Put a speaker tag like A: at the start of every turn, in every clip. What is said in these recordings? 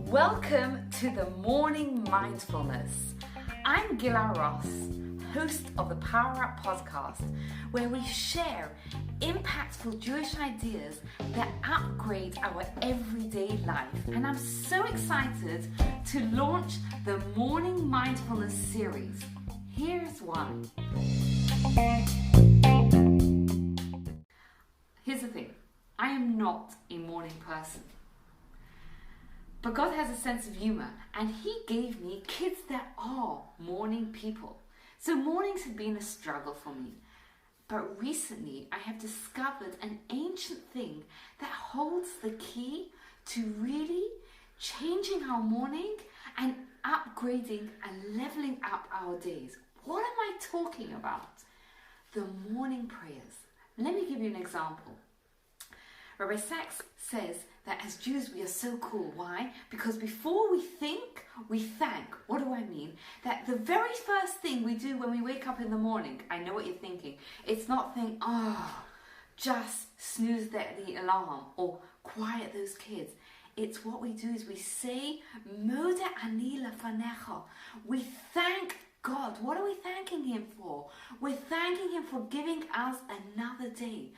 A: Welcome to the Morning Mindfulness. I'm Gila Ross, host of the Power Up podcast, where we share impactful Jewish ideas that upgrade our everyday life. And I'm so excited to launch the Morning Mindfulness series. Here's why. Here's the thing, I am not a morning person. But God has a sense of humor, and He gave me kids that are morning people. So mornings have been a struggle for me. But recently, I have discovered an ancient thing that holds the key to really changing our morning and upgrading and leveling up our days. What am I talking about? The morning prayers. Let me give you an example. Rabbi Sachs says that as Jews we are so cool. Why? Because before we think, we thank. What do I mean? That the very first thing we do when we wake up in the morning, I know what you're thinking. It's not think, just snooze the alarm or quiet those kids. It's what we do is we say, Moda ani lefanecha. We thank God. What are we thanking Him for? We're thanking Him for giving us another day.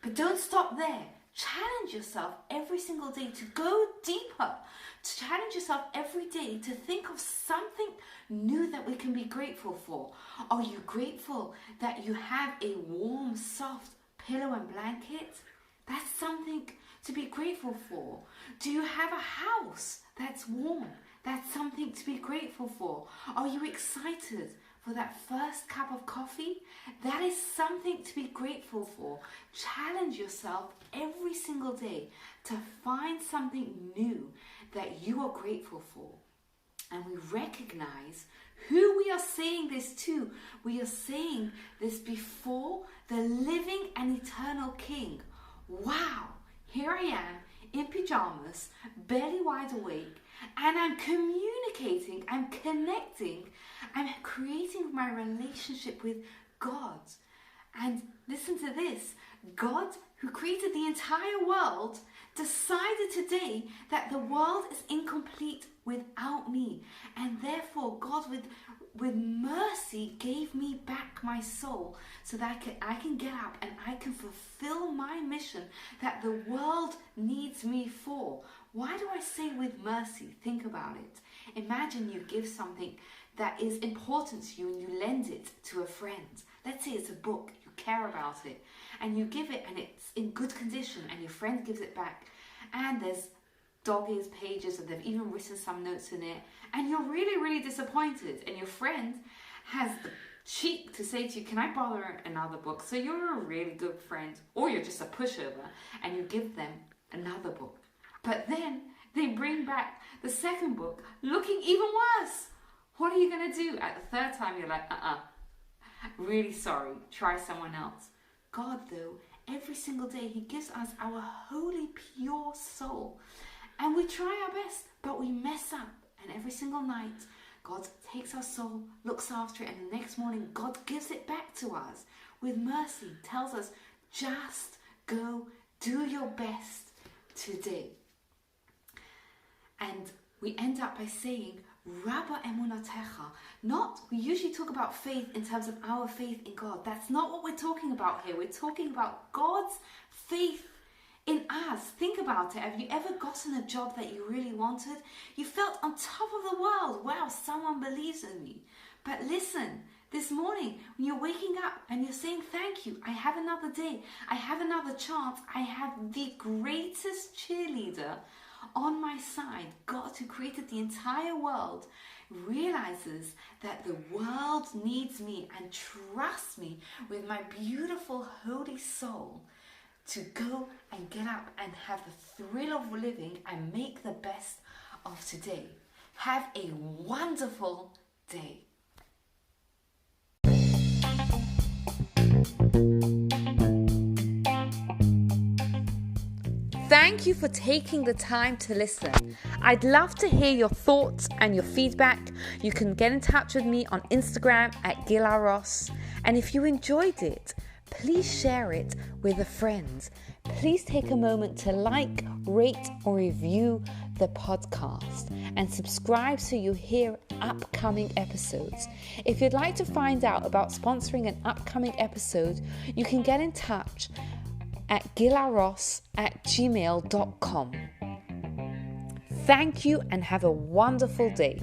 A: But don't stop there. Challenge yourself every single day to go deeper. To challenge yourself every day to think of something new that we can be grateful for. Are you grateful that you have a warm, soft pillow and blanket? That's something to be grateful for. Do you have a house that's warm? That's something to be grateful for. Are you excited for that first cup of coffee? That is something to be grateful for. Challenge yourself every single day to find something new that you are grateful for. And we recognize who we are saying this to. We are saying this before the living and eternal King. Wow, here I am in pajamas, barely wide awake, and I'm communicating, I'm connecting, I'm creating my relationship with God. And listen to this, God, who created the entire world, decided today that the world is incomplete without me. And therefore, God, with mercy, gave me back my soul so that I can get up and I can fulfill my mission that the world needs me for. Why do I say with mercy? Think about it. Imagine you give something that is important to you and you lend it to a friend. Let's say it's a book, you care about it, and you give it and it's in good condition and your friend gives it back and there's dog-eared pages and they've even written some notes in it and you're really, really disappointed and your friend has the cheek to say to you, can I borrow another book? So you're a really good friend, or you're just a pushover and you give them another book. But then they bring back the second book looking even worse. What are you going to do? At the third time, you're like, really sorry, try someone else. God, though, every single day, He gives us our holy, pure soul. And we try our best, but we mess up. And every single night, God takes our soul, looks after it, and the next morning, God gives it back to us with mercy, tells us, just go do your best today. And we end up by saying, Rabba emunatecha. We usually talk about faith in terms of our faith in God. That's not what we're talking about here. We're talking about God's faith in us. Think about it. Have you ever gotten a job that you really wanted? You felt on top of the world. Wow, someone believes in me. But listen, this morning, when you're waking up and you're saying, thank you, I have another day, I have another chance, I have the greatest cheerleader on my side. God, who created the entire world, realizes that the world needs me and trusts me with my beautiful holy soul to go and get up and have the thrill of living and make the best of today. Have a wonderful day. Thank you for taking the time to listen. I'd love to hear your thoughts and your feedback. You can get in touch with me on Instagram at Gila Ross. And if you enjoyed it, please share it with a friend. Please take a moment to like, rate, or review the podcast and subscribe so you hear upcoming episodes. If you'd like to find out about sponsoring an upcoming episode, you can get in touch at gilaross@gmail.com. Thank you and have a wonderful day.